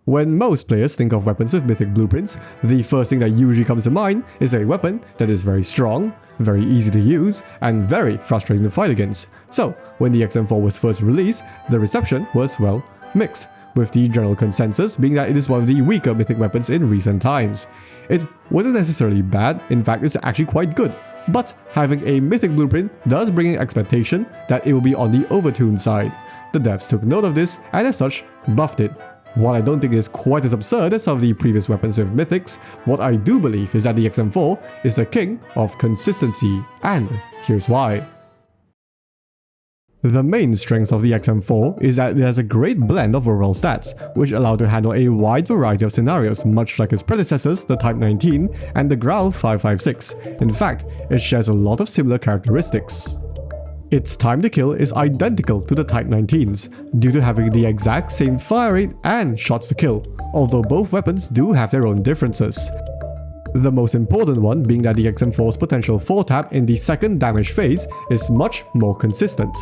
When most players think of weapons with mythic blueprints, the first thing that usually comes to mind is a weapon that is very strong, very easy to use, and very frustrating to fight against. So, when the XM4 was first released, the reception was, well, mixed, with the general consensus being that it is one of the weaker mythic weapons in recent times. It wasn't necessarily bad, in fact it's actually quite good, but having a mythic blueprint does bring an expectation that it will be on the overtuned side. The devs took note of this and as such buffed it. While I don't think it is quite as absurd as some of the previous weapons with mythics, what I do believe is that the XM4 is the king of consistency, and here's why. The main strength of the XM4 is that it has a great blend of overall stats, which allow it to handle a wide variety of scenarios, much like its predecessors, the Type 19 and the Growl 556. In fact, it shares a lot of similar characteristics. Its time to kill is identical to the Type 19's, due to having the exact same fire rate and shots to kill, although both weapons do have their own differences. The most important one being that the XM4's potential 4-tap in the second damage phase is much more consistent.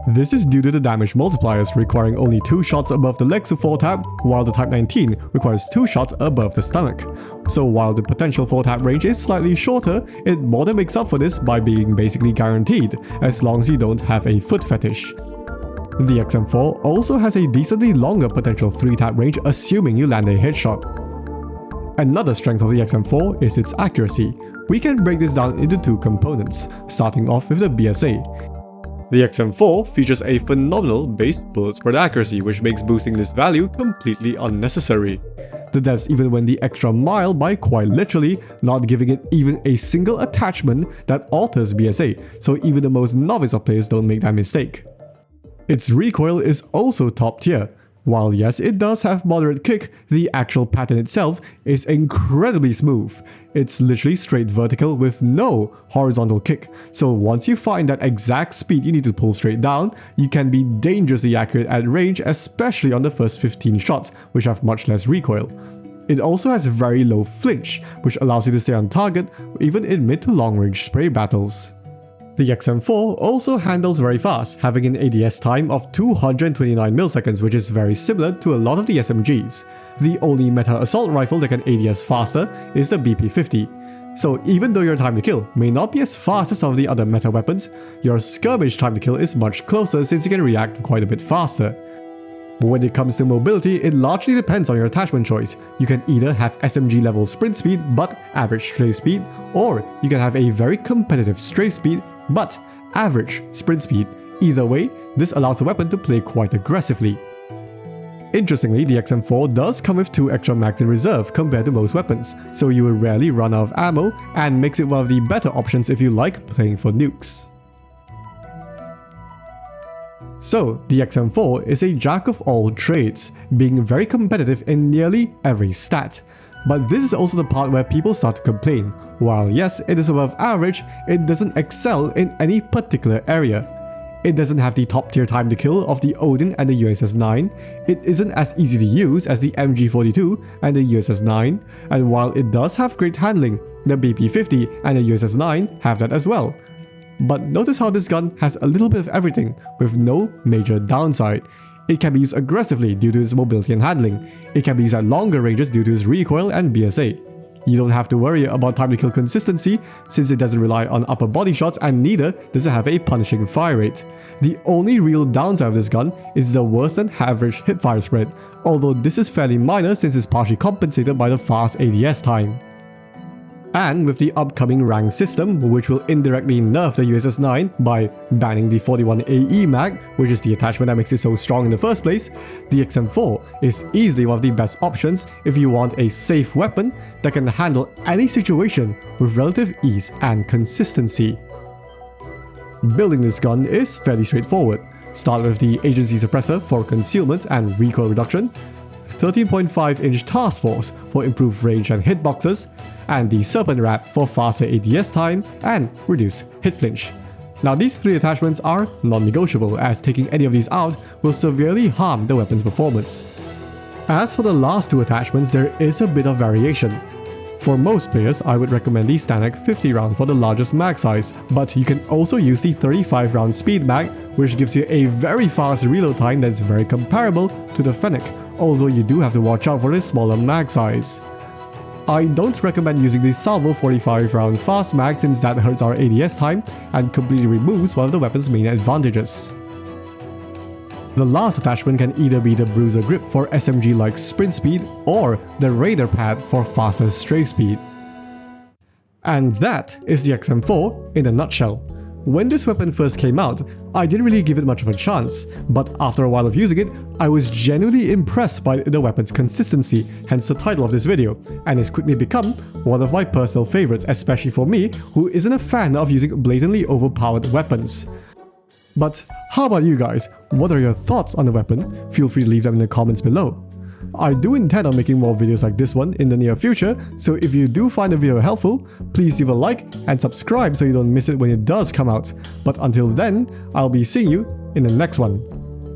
This is due to the damage multipliers requiring only 2 shots above the legs to 4-tap, while the Type 19 requires 2 shots above the stomach. So while the potential 4-tap range is slightly shorter, it more than makes up for this by being basically guaranteed, as long as you don't have a foot fetish. The XM4 also has a decently longer potential 3-tap range assuming you land a headshot. Another strength of the XM4 is its accuracy. We can break this down into 2 components, starting off with the BSA. The XM4 features a phenomenal base bullet spread accuracy, which makes boosting this value completely unnecessary. The devs even went the extra mile by quite literally not giving it even a single attachment that alters BSA, so even the most novice of players don't make that mistake. Its recoil is also top tier. While yes, it does have moderate kick, the actual pattern itself is incredibly smooth. It's literally straight vertical with no horizontal kick, so once you find that exact speed you need to pull straight down, you can be dangerously accurate at range, especially on the first 15 shots, which have much less recoil. It also has very low flinch, which allows you to stay on target even in mid to long range spray battles. The XM4 also handles very fast, having an ADS time of 229 milliseconds, which is very similar to a lot of the SMGs. The only meta assault rifle that can ADS faster is the BP50. So even though your time to kill may not be as fast as some of the other meta weapons, your skirmish time to kill is much closer since you can react quite a bit faster. When it comes to mobility, it largely depends on your attachment choice. You can either have SMG level sprint speed but average strafe speed, or you can have a very competitive strafe speed but average sprint speed. Either way, this allows the weapon to play quite aggressively. Interestingly, the XM4 does come with 2 extra mags in reserve compared to most weapons, so you will rarely run out of ammo and makes it one of the better options if you like playing for nukes. So, the XM4 is a jack of all trades, being very competitive in nearly every stat. But this is also the part where people start to complain. While yes, it is above average, it doesn't excel in any particular area. It doesn't have the top tier time to kill of the Odin and the USS-9, it isn't as easy to use as the MG42 and the USS-9, and while it does have great handling, the BP50 and the USS-9 have that as well. But notice how this gun has a little bit of everything, with no major downside. It can be used aggressively due to its mobility and handling. It can be used at longer ranges due to its recoil and BSA. You don't have to worry about time to kill consistency since it doesn't rely on upper body shots and neither does it have a punishing fire rate. The only real downside of this gun is the worse than average hipfire spread, although this is fairly minor since it's partially compensated by the fast ADS time. And with the upcoming rank system, which will indirectly nerf the USS-9 by banning the 41AE mag, which is the attachment that makes it so strong in the first place, the XM4 is easily one of the best options if you want a safe weapon that can handle any situation with relative ease and consistency. Building this gun is fairly straightforward. Start with the agency suppressor for concealment and recoil reduction, 13.5-inch task force for improved range and hitboxes, and the Serpent Wrap for faster ADS time and reduced hit flinch. Now these 3 attachments are non-negotiable, as taking any of these out will severely harm the weapon's performance. As for the last 2 attachments, there is a bit of variation. For most players, I would recommend the Stanek 50 round for the largest mag size, but you can also use the 35 round speed mag, which gives you a very fast reload time that's very comparable to the Fennec, although you do have to watch out for the smaller mag size. I don't recommend using the Salvo 45 round fast mag since that hurts our ADS time and completely removes one of the weapon's main advantages. The last attachment can either be the Bruiser Grip for SMG-like sprint speed or the Raider Pad for faster strafe speed. And that is the XM4 in a nutshell. When this weapon first came out, I didn't really give it much of a chance, but after a while of using it, I was genuinely impressed by the weapon's consistency, hence the title of this video, and it's quickly become one of my personal favorites, especially for me who isn't a fan of using blatantly overpowered weapons. But how about you guys? What are your thoughts on the weapon? Feel free to leave them in the comments below. I do intend on making more videos like this one in the near future, so if you do find the video helpful, please leave a like and subscribe so you don't miss it when it does come out. But until then, I'll be seeing you in the next one.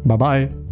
Bye bye.